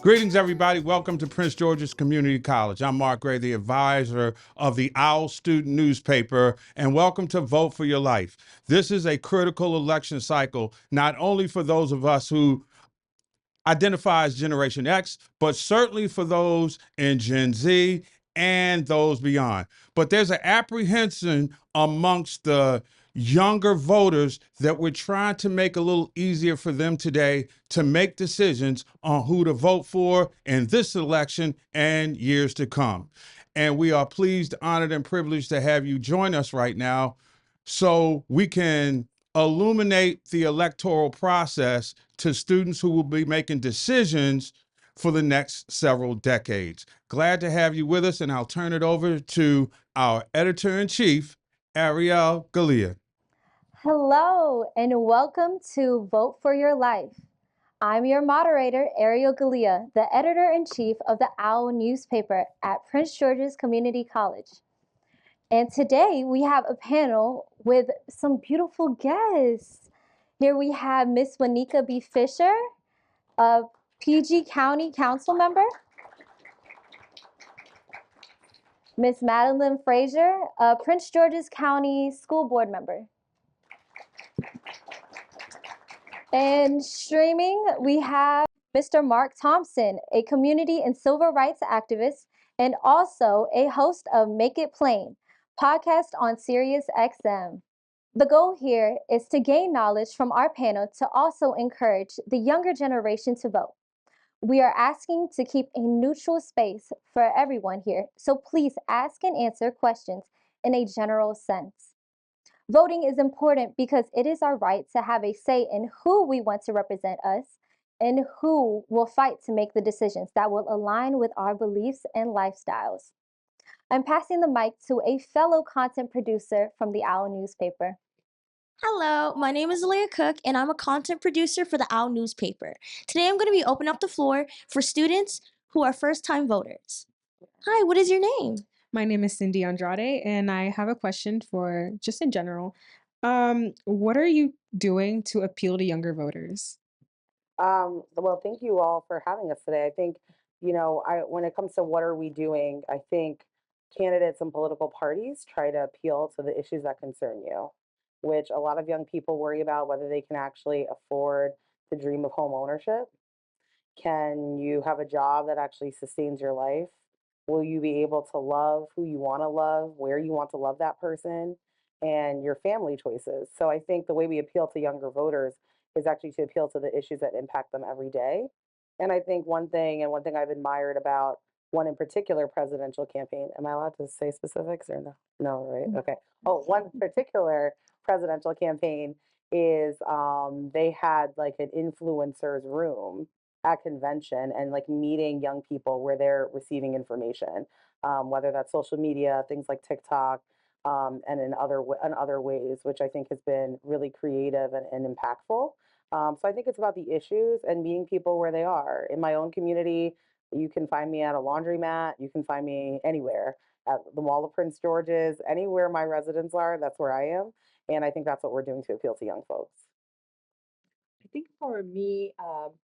Greetings, everybody. Welcome to Prince George's Community College. I'm Mark Gray, the advisor of the OWL student newspaper, and welcome to Vote for Your Life. This is a critical election cycle, not only for those of us who identify as Generation X, but certainly for those in Gen Z and those beyond. But there's an apprehension amongst the younger voters that we're trying to make a little easier for them today to make decisions on who to vote for in this election and years to come. And we are pleased, honored, and privileged to have you join us right now so we can illuminate the electoral process to students who will be making decisions for the next several decades. Glad to have you with us, and I'll turn it over to our editor-in-chief, Arielle Galia. Hello, and welcome to Vote for Your Life. I'm your moderator, Arielle Galia, the editor-in-chief of the OWL newspaper at Prince George's Community College. And today we have a panel with some beautiful guests. Here we have Miss Wanika B. Fisher, a PG County Council member. Miss Madeline Frazier, a Prince George's County School Board member. And streaming, we have Mr. Mark Thompson, a community and civil rights activist, and also a host of Make It Plain, podcast on SiriusXM. The goal here is to gain knowledge from our panel to also encourage the younger generation to vote. We are asking to keep a neutral space for everyone here, so please ask and answer questions in a general sense. Voting is important because it is our right to have a say in who we want to represent us and who will fight to make the decisions that will align with our beliefs and lifestyles. I'm passing the mic to a fellow content producer from the OWL newspaper. Hello, my name is Zalaya Cook, and I'm a content producer for the OWL newspaper. Today I'm going to be opening up the floor for students who are first-time voters. Hi, what is your name? My name is Cindy Andrade, and I have a question for just in general. What are you doing to appeal to younger voters? Well, thank you all for having us today. I think, when it comes to what are we doing, I think candidates and political parties try to appeal to the issues that concern you, which a lot of young people worry about whether they can actually afford the dream of home ownership. Can you have a job that actually sustains your life? Will you be able to love who you want to love, where you want to love that person, and your family choices? So I think the way we appeal to younger voters is actually to appeal to the issues that impact them every day. And I think one thing I've admired about one in particular presidential campaign, am I allowed to say specifics or no? No, right? Okay. Oh, one particular presidential campaign is they had like an influencers room at convention and like meeting young people where they're receiving information, whether that's social media, things like TikTok, and in other ways, which I think has been really creative and impactful. So I think it's about the issues and meeting people where they are. In my own community, you can find me at a laundromat. You can find me anywhere at the Mall of Prince George's, anywhere my residents are, that's where I am. And I think that's what we're doing to appeal to young folks. I think for me,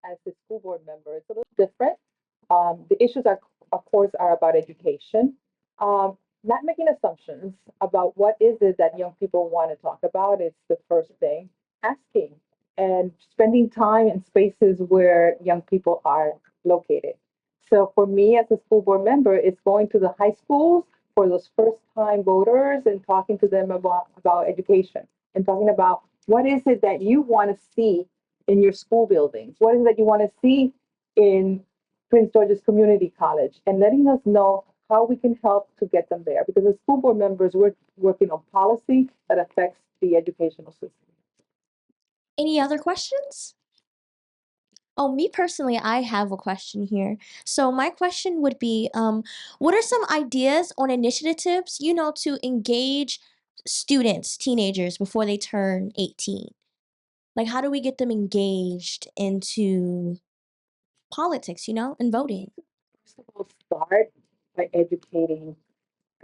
as a school board member, it's a little different. The issues are, of course, are about education. Not making assumptions about what is it that young people want to talk about is the first thing. Asking and spending time in spaces where young people are located. So for me as a school board member, it's going to the high schools for those first-time voters and talking to them about education and talking about what is it that you want to see in your school buildings? What is it that you want to see in Prince George's Community College? And letting us know how we can help to get them there. Because as school board members, we're working on policy that affects the educational system. Any other questions? Oh, me personally, I have a question here. So my question would be, what are some ideas on initiatives, to engage students, teenagers, before they turn 18? Like, how do we get them engaged into politics, and voting? First of all, start by educating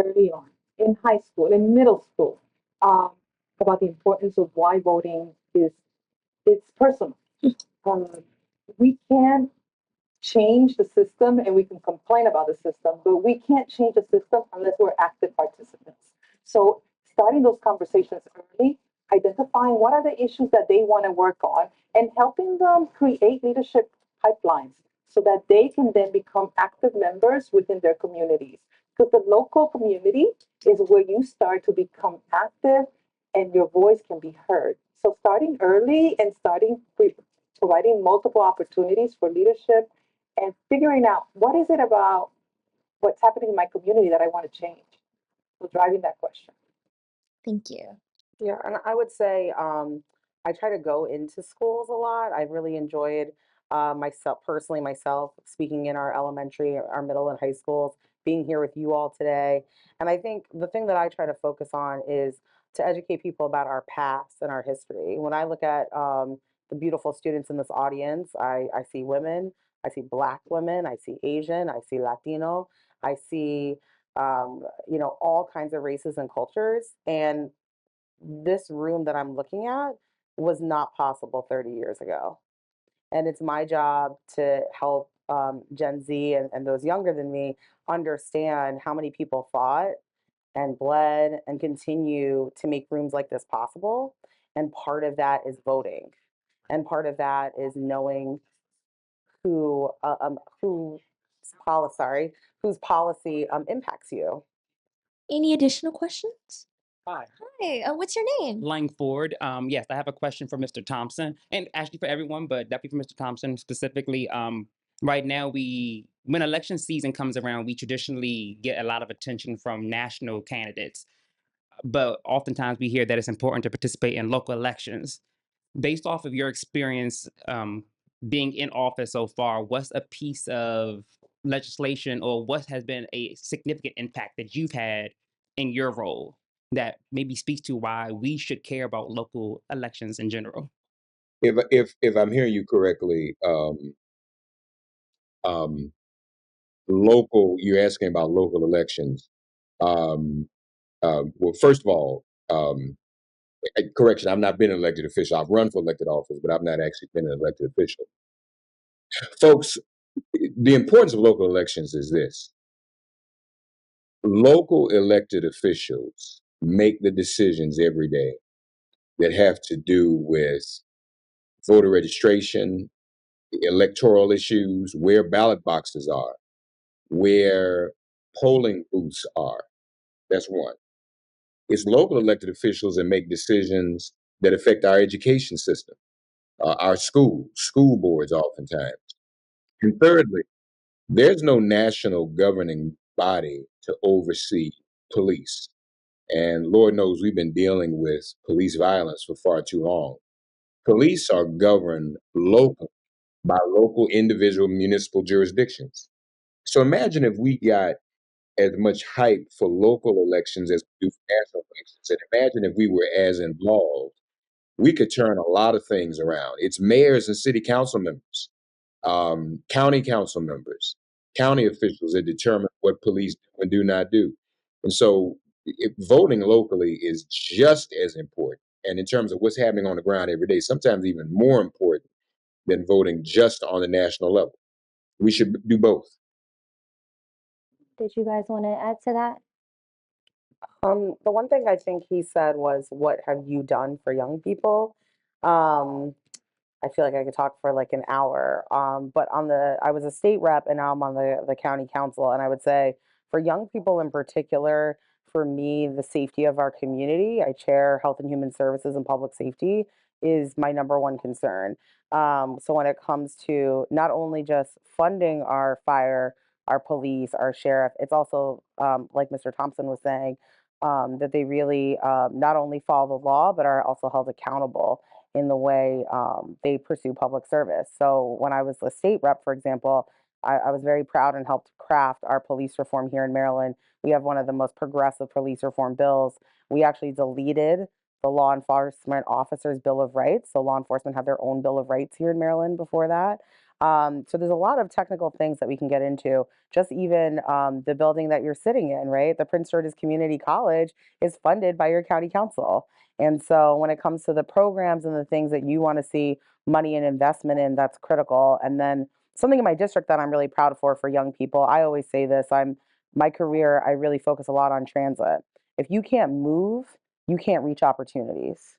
early on in high school, in middle school, about the importance of why voting is it's personal. We can change the system and we can complain about the system, but we can't change the system unless we're active participants. So starting those conversations early, identifying what are the issues that they want to work on, and helping them create leadership pipelines so that they can then become active members within their communities. Because the local community is where you start to become active and your voice can be heard. So starting early and providing multiple opportunities for leadership and figuring out what is it about what's happening in my community that I want to change. So driving that question. Thank you. Yeah, and I would say I try to go into schools a lot. I really enjoyed myself speaking in our elementary, our middle and high schools, being here with you all today. And I think the thing that I try to focus on is to educate people about our past and our history. When I look at the beautiful students in this audience, I see women, I see Black women, I see Asian, I see Latino, I see all kinds of races and cultures. And this room that I'm looking at was not possible 30 years ago. And it's my job to help Gen Z and those younger than me understand how many people fought and bled and continue to make rooms like this possible. And part of that is voting. And part of that is knowing whose whose policy impacts you. Any additional questions? Hi. Hi, what's your name? Langford. Yes, I have a question for Mr. Thompson, and actually for everyone, but definitely for Mr. Thompson specifically. Right now, when election season comes around, we traditionally get a lot of attention from national candidates, but oftentimes we hear that it's important to participate in local elections. Based off of your experience being in office so far, what's a piece of legislation or what has been a significant impact that you've had in your role that maybe speaks to why we should care about local elections in general? If I'm hearing you correctly, local. You're asking about local elections. Um, well, first of all, correction. I've not been an elected official. I've run for elected office, but I've not actually been an elected official. Folks, the importance of local elections is this: local elected officials make the decisions every day that have to do with voter registration, electoral issues, where ballot boxes are, where polling booths are. That's one. It's local elected officials that make decisions that affect our education system, our schools, school boards oftentimes. And thirdly, there's no national governing body to oversee police. And Lord knows we've been dealing with police violence for far too long. Police are governed locally by local individual municipal jurisdictions. So imagine if we got as much hype for local elections as we do for national elections. And imagine if we were as involved, we could turn a lot of things around. It's mayors and city council members, county council members, county officials that determine what police do and do not do. And so voting locally is just as important. And in terms of what's happening on the ground every day, sometimes even more important than voting just on the national level. We should do both. Did you guys want to add to that? The one thing I think he said was, "What have you done for young people?" Um, I feel like I could talk for like an hour. But I was a state rep and now I'm on the county council. And I would say for young people in particular, for me, the safety of our community, I chair Health and Human Services and Public Safety, is my number one concern. So when it comes to not only just funding our fire, our police, our sheriff, it's also, like Mr. Thompson was saying, that they really not only follow the law, but are also held accountable in the way they pursue public service. So when I was a state rep, for example, I was very proud and helped craft our police reform here in Maryland. We have one of the most progressive police reform bills. We actually deleted the Law Enforcement Officers Bill of Rights. So law enforcement have their own Bill of Rights here in Maryland before that. So there's a lot of technical things that we can get into. Just even the building that you're sitting in, right? The Prince George's Community College is funded by your county council. And so when it comes to the programs and the things that you want to see money and investment in, that's critical. And then something in my district that I'm really proud for young people. I always say this, my career, I really focus a lot on transit. If you can't move, you can't reach opportunities.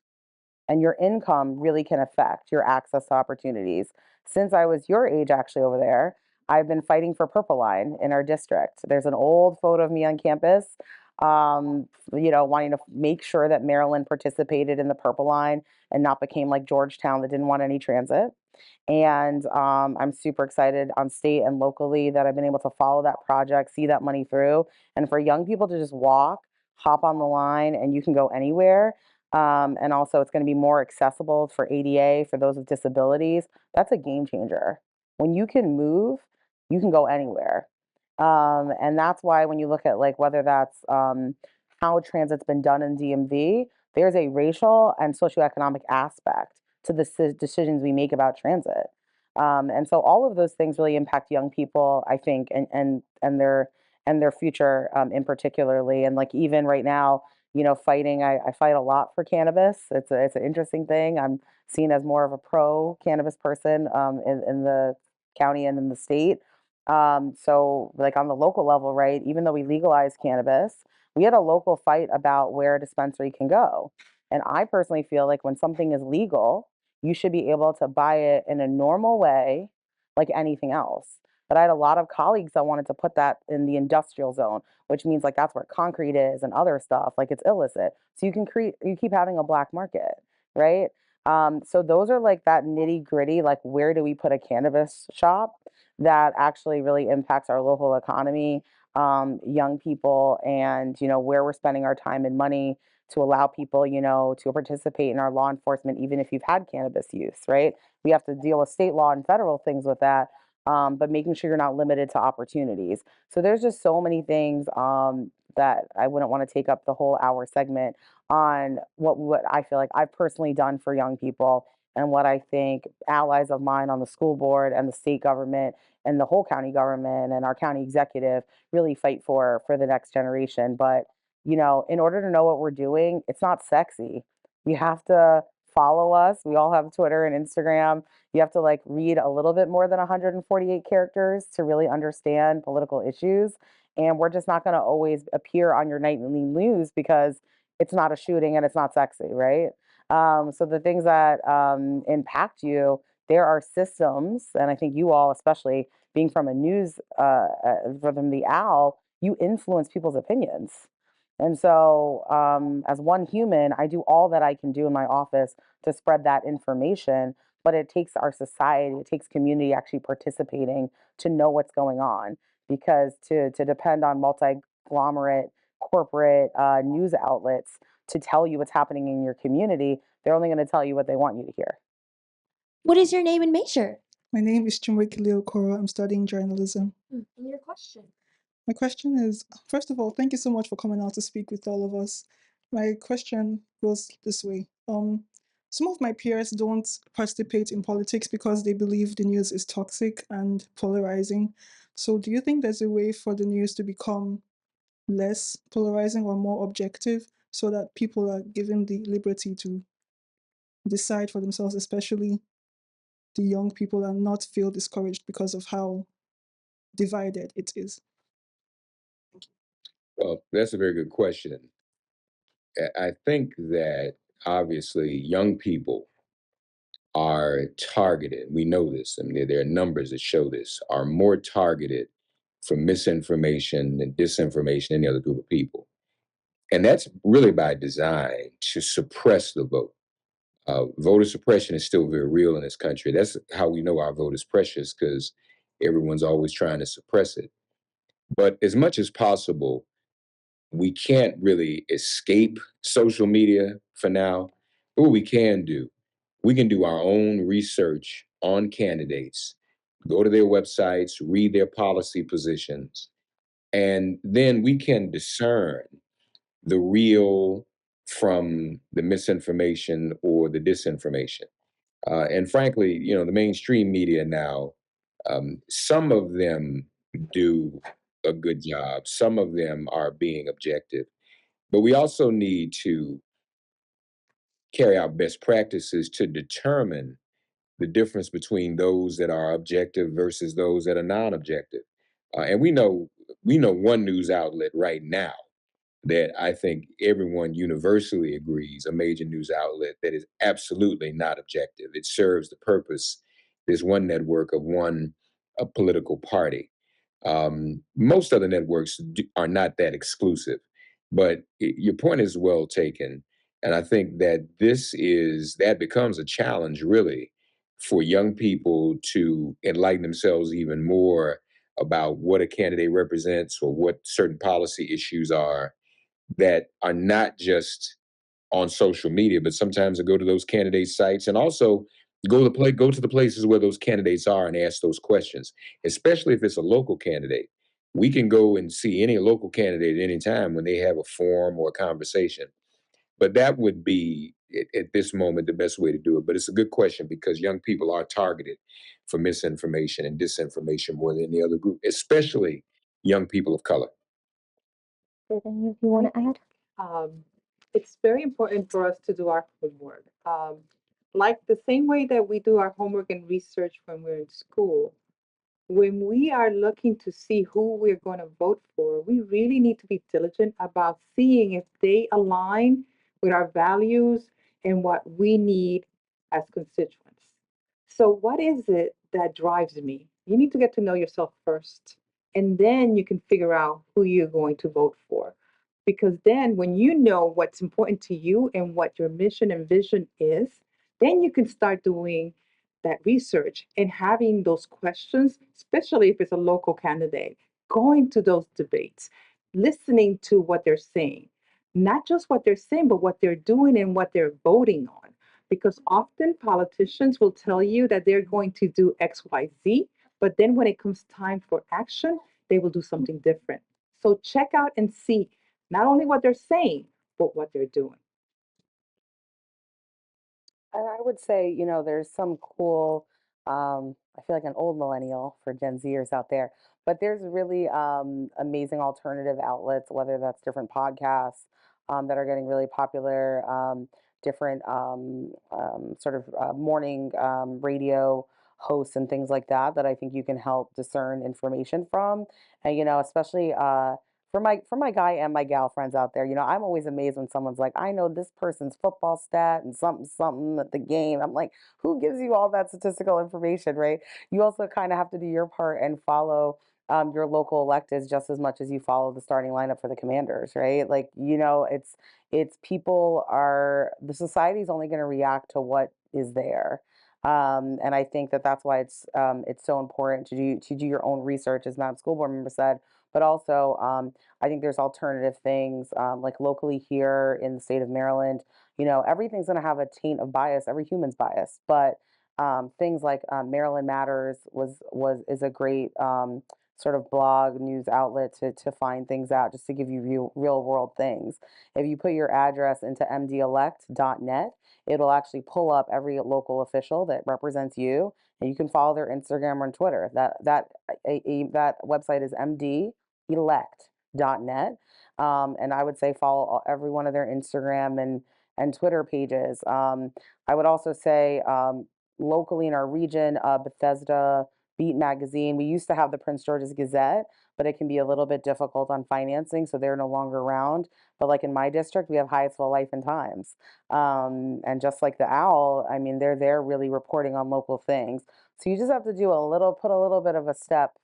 And your income really can affect your access to opportunities. Since I was your age, actually, over there, I've been fighting for Purple Line in our district. There's an old photo of me on campus, wanting to make sure that Maryland participated in the Purple Line and not became like Georgetown that didn't want any transit. And I'm super excited on state and locally that I've been able to follow that project, see that money through, and for young people to just walk, hop on the line, and you can go anywhere. And also, it's going to be more accessible for ADA, for those with disabilities. That's a game changer. When you can move, you can go anywhere. And that's why when you look at like whether that's how transit's been done in DMV, there's a racial and socioeconomic aspect to the decisions we make about transit. And so all of those things really impact young people, I think, and their future in particularly. And like even right now, fighting, I fight a lot for cannabis. It's an interesting thing. I'm seen as more of a pro cannabis person in the county and in the state. So like on the local level, right? Even though we legalized cannabis, we had a local fight about where a dispensary can go. And I personally feel like when something is legal, you should be able to buy it in a normal way, like anything else. But I had a lot of colleagues that wanted to put that in the industrial zone, which means like that's where concrete is and other stuff, like it's illicit. So you keep having a black market, right? So those are like that nitty gritty, like where do we put a cannabis shop that actually really impacts our local economy, young people, and where we're spending our time and money to allow people, to participate in our law enforcement, even if you've had cannabis use, right? We have to deal with state law and federal things with that, but making sure you're not limited to opportunities. So there's just so many things that I wouldn't want to take up the whole hour segment on what I feel like I've personally done for young people and what I think allies of mine on the school board and the state government and the whole county government and our county executive really fight for the next generation. But in order to know what we're doing, it's not sexy. You have to follow us. We all have Twitter and Instagram. You have to like read a little bit more than 148 characters to really understand political issues. And we're just not going to always appear on your nightly news because it's not a shooting and it's not sexy, right? So the things that impact you, there are systems, and I think you all, especially being from a news, from the OWL, you influence people's opinions. And so, as one human, I do all that I can do in my office to spread that information. But it takes our society, it takes community actually participating to know what's going on. Because to depend on multi-conglomerate corporate news outlets to tell you what's happening in your community, they're only going to tell you what they want you to hear. What is your name and major? My name is Chinweke Leokoro. I'm studying journalism. And your question? My question is, first of all, thank you so much for coming out to speak with all of us. My question goes this way. Some of my peers don't participate in politics because they believe the news is toxic and polarizing. So do you think there's a way for the news to become less polarizing or more objective so that people are given the liberty to decide for themselves, especially the young people, and not feel discouraged because of how divided it is? Well, that's a very good question. I think that obviously young people are targeted. We know this. I mean, there are numbers that show this, are more targeted for misinformation and disinformation than any other group of people. And that's really by design to suppress the vote. Voter suppression is still very real in this country. That's how we know our vote is precious, because everyone's always trying to suppress it. But as much as possible, we can't really escape social media for now. But what we can do our own research on candidates, go to their websites, read their policy positions, and then we can discern the real from the misinformation or the disinformation. And frankly, the mainstream media now, some of them do a good job. Some of them are being objective. But we also need to carry out best practices to determine the difference between those that are objective versus those that are non-objective. And we know one news outlet right now that I think everyone universally agrees, a major news outlet that is absolutely not objective. It serves the purpose, this one network of one a political party. Most other networks are not that exclusive, but your point is well taken. And I think that that becomes a challenge really for young people to enlighten themselves even more about what a candidate represents or what certain policy issues are that are not just on social media, but sometimes I go to those candidate sites and also go to the places where those candidates are and ask those questions, especially if it's a local candidate. We can go and see any local candidate at any time when they have a forum or a conversation. But that would be at this moment the best way to do it. But it's a good question because young people are targeted for misinformation and disinformation more than any other group, especially young people of color. Did any of you want to add? Um, it's very important for us to do our homework. Like the same way that we do our homework and research when we're in school, when we are looking to see who we're going to vote for, we really need to be diligent about seeing if they align with our values and what we need as constituents. So, what is it that drives me? You need to get to know yourself first, and then you can figure out who you're going to vote for. Because then, when you know what's important to you and what your mission and vision is, then you can start doing that research and having those questions, especially if it's a local candidate, going to those debates, listening to what they're saying, not just what they're saying, but what they're doing and what they're voting on. Because often politicians will tell you that they're going to do X, Y, Z, but then when it comes time for action, they will do something different. So check out and see not only what they're saying, but what they're doing. And I would say, there's some cool, I feel like an old millennial for Gen Zers out there, but there's really amazing alternative outlets, whether that's different podcasts that are getting really popular, different sort of morning radio hosts and things like that, that I think you can help discern information from. And, especially for my guy and my gal friends out there, I'm always amazed when someone's like, I know this person's football stat and something, something at the game. I'm like, who gives you all that statistical information, right? You also kind of have to do your part and follow your local electeds just as much as you follow the starting lineup for the Commanders, right? Like, it's the society is only going to react to what is there. And I think that that's why it's so important to do your own research, as Madam School Board Member said, but also I think there's alternative things like locally here in the state of Maryland. Everything's going to have a taint of bias. Every human's bias, but things like Maryland Matters is a great sort of blog news outlet to find things out, just to give you real world things. If you put your address into mdelect.net, it'll actually pull up every local official that represents you, and you can follow their Instagram or Twitter. That website is mdelect.net. And I would say follow every one of their Instagram and Twitter pages. I would also say locally in our region, Bethesda Beat Magazine. We used to have the Prince George's Gazette, but it can be a little bit difficult on financing, so they're no longer around. But like in my district, we have Hyattsville Life and Times. And just like the Owl, I mean, they're there really reporting on local things. So you just have to put a little bit of a step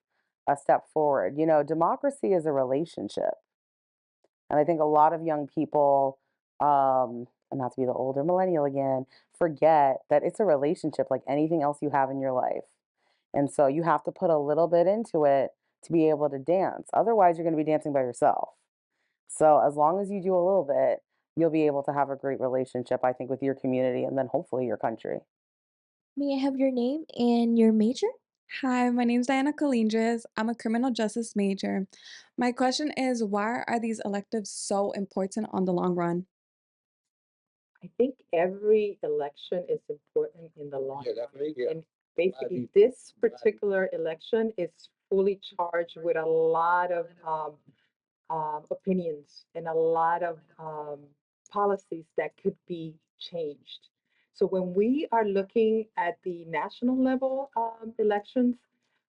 forward. Democracy is a relationship. And I think a lot of young people, and not to be the older millennial again, forget that it's a relationship like anything else you have in your life. And so you have to put a little bit into it to be able to dance. Otherwise, you're going to be dancing by yourself. So as long as you do a little bit, you'll be able to have a great relationship, I think, with your community and then hopefully your country. May I have your name and your major? Hi, my name's Diana Colindres. I'm a criminal justice major. My question is, why are these electives so important on the long run? I think every election is important in the long Yeah, run. definitely. Yeah. And basically, this particular election is fully charged with a lot of opinions and a lot of policies that could be changed. So when we are looking at the national level elections,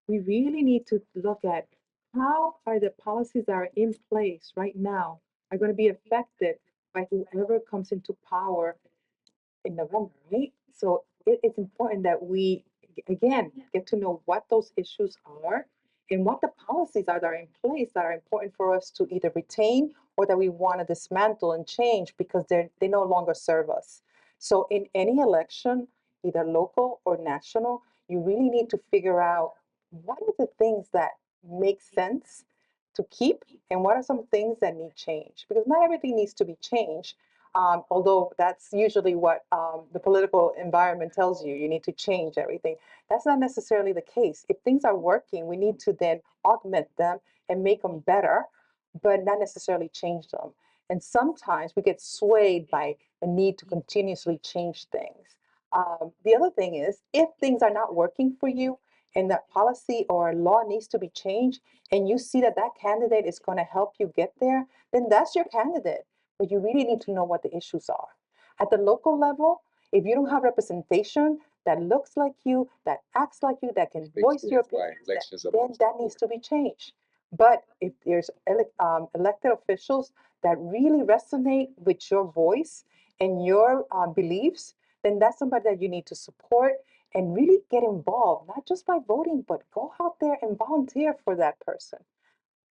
we really need to look at how are the policies that are in place right now are going to be affected by whoever comes into power in November, right? So it's important that we, again, get to know what those issues are and what the policies are that are in place that are important for us to either retain or that we want to dismantle and change because they no longer serve us. So in any election, either local or national, you really need to figure out what are the things that make sense to keep and what are some things that need change, because not everything needs to be changed. Although that's usually what the political environment tells you, you need to change everything. That's not necessarily the case. If things are working, we need to then augment them and make them better, but not necessarily change them. And sometimes we get swayed by a need to continuously change things. The other thing is, if things are not working for you and that policy or law needs to be changed, and you see that that candidate is going to help you get there, then that's your candidate. But you really need to know what the issues are. At the local level, if you don't have representation that looks like you, that acts like you, that can voice your opinions, then that needs to be changed. But if there's elected officials that really resonate with your voice and your beliefs, then that's somebody that you need to support and really get involved, not just by voting, but go out there and volunteer for that person.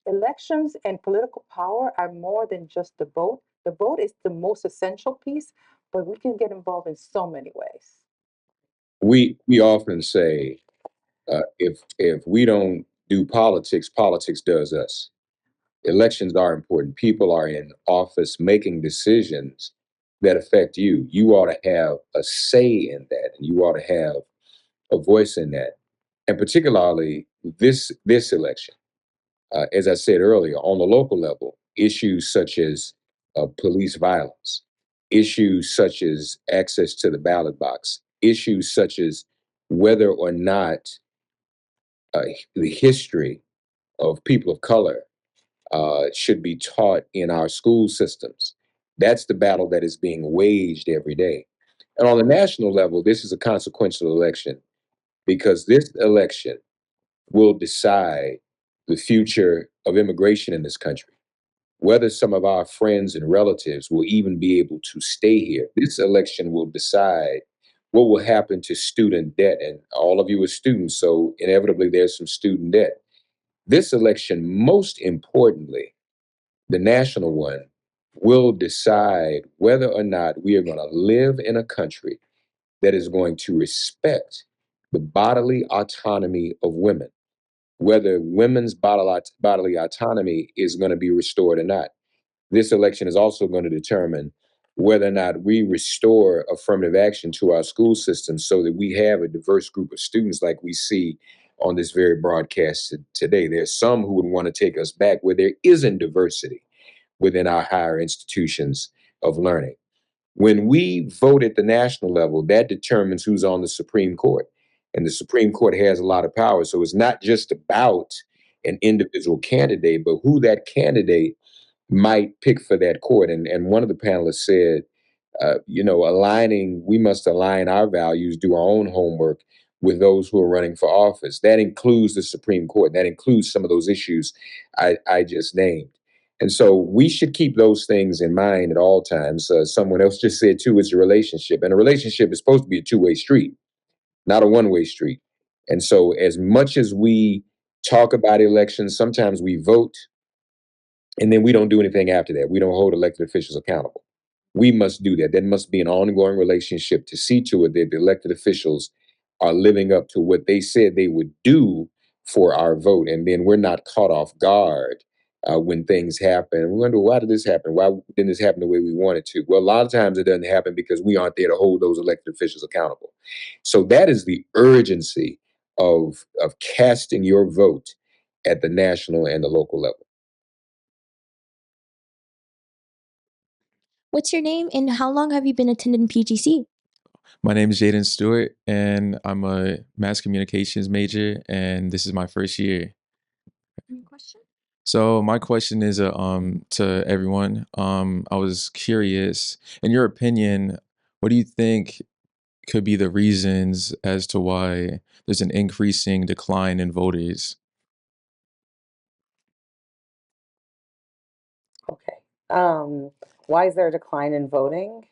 Elections and political power are more than just the vote. The vote is the most essential piece, but we can get involved in so many ways. We often say if we don't do politics, politics does us. Elections are important. People are in office making decisions that affect you. You ought to have a say in that, and you ought to have a voice in that. And particularly this election, as I said earlier, on the local level, issues such as police violence, issues such as access to the ballot box, issues such as whether or not the history of people of color should be taught in our school systems. That's the battle that is being waged every day. And on the national level, this is a consequential election because this election will decide the future of immigration in this country, whether some of our friends and relatives will even be able to stay here. This election will decide what will happen to student debt. And all of you are students, so inevitably there's some student debt. This election, most importantly, the national one, will decide whether or not we are going to live in a country that is going to respect the bodily autonomy of women, whether women's bodily autonomy is going to be restored or not. This election is also going to determine whether or not we restore affirmative action to our school system so that we have a diverse group of students like we see on this very broadcast today. There's some who would want to take us back where there isn't diversity within our higher institutions of learning. When we vote at the national level, that determines who's on the Supreme Court. And the Supreme Court has a lot of power. So it's not just about an individual candidate, but who that candidate might pick for that court. And one of the panelists said, we must align our values, do our own homework with those who are running for office. That includes the Supreme Court. That includes some of those issues I just named. And so we should keep those things in mind at all times. Someone else just said, too, it's a relationship. And a relationship is supposed to be a two-way street, not a one-way street. And so as much as we talk about elections, sometimes we vote and then we don't do anything after that. We don't hold elected officials accountable. We must do that. There must be an ongoing relationship to see to it that the elected officials are living up to what they said they would do for our vote. And then we're not caught off guard when things happen. We wonder, why did this happen? Why didn't this happen the way we wanted to? Well, a lot of times it doesn't happen because we aren't there to hold those elected officials accountable. So that is the urgency of casting your vote at the national and the local level. What's your name and how long have you been attending PGC? My name is Jaden Stewart, and I'm a mass communications major, and this is my first year. Any question? So my question is to everyone. I was curious, in your opinion, what do you think could be the reasons as to why there's an increasing decline in voters? Okay. Why is there a decline in voting?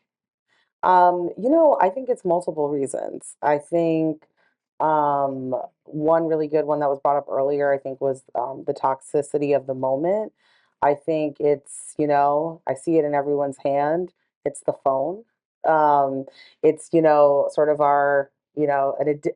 I think it's multiple reasons. I think one really good one that was brought up earlier, I think, was the toxicity of the moment. I think I see it in everyone's hand. It's the phone. It's, sort of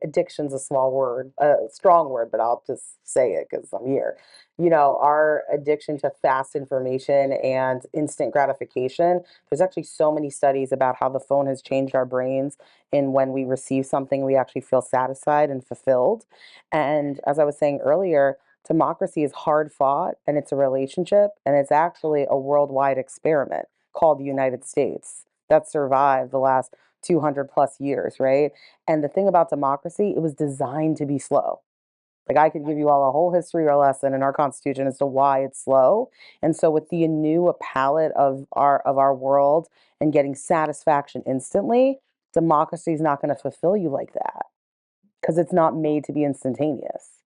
addiction's a small word, a strong word, but I'll just say it because I'm here. Our addiction to fast information and instant gratification. There's actually so many studies about how the phone has changed our brains, and when we receive something, we actually feel satisfied and fulfilled. And as I was saying earlier, democracy is hard fought and it's a relationship, and it's actually a worldwide experiment called the United States that survived the last 200 plus years, right? And the thing about democracy, it was designed to be slow. Like, I could give you all a whole history or lesson in our Constitution as to why it's slow. And so with the new palette of our world and getting satisfaction instantly, democracy is not going to fulfill you like that because it's not made to be instantaneous.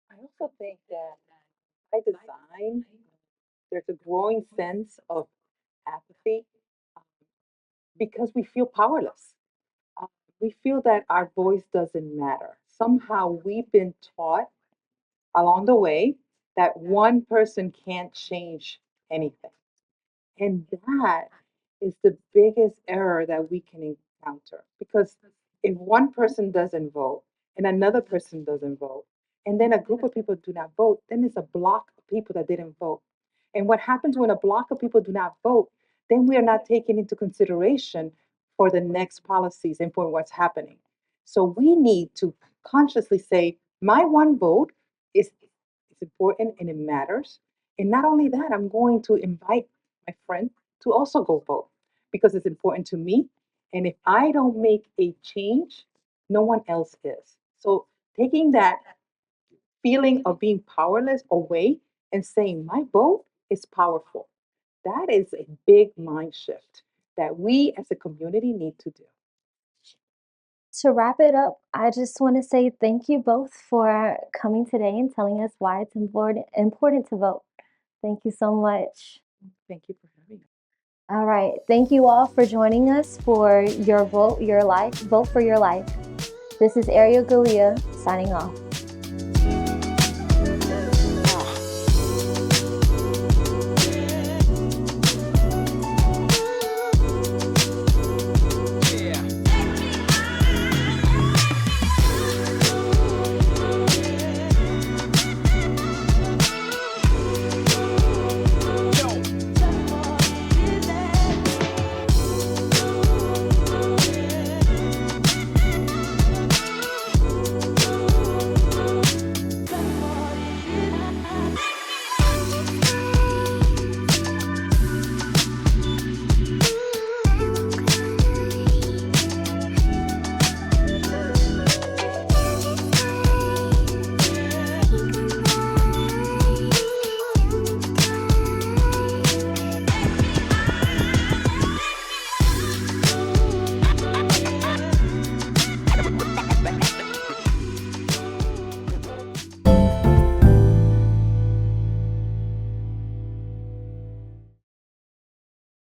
I also think that by design, there's a growing sense of apathy because we feel powerless. Uh, we feel that our voice doesn't matter. Somehow we've been taught along the way that one person can't change anything. And that is the biggest error that we can encounter. Because if one person doesn't vote and another person doesn't vote, and then a group of people do not vote, then there's a block of people that didn't vote. And what happens when a block of people do not vote, then we are not taken into consideration for the next policies and for what's happening. So we need to consciously say, my one vote is important and it matters. And not only that, I'm going to invite my friend to also go vote because it's important to me. And if I don't make a change, no one else is. So taking that feeling of being powerless away and saying, my vote is powerful, that is a big mind shift that we as a community need to do. To wrap it up, I just want to say thank you both for coming today and telling us why it's important to vote. Thank you so much. Thank you for having us. All right. Thank you all for joining us for your Vote Your Life. Vote for Your Life. This is Arielle Galia signing off.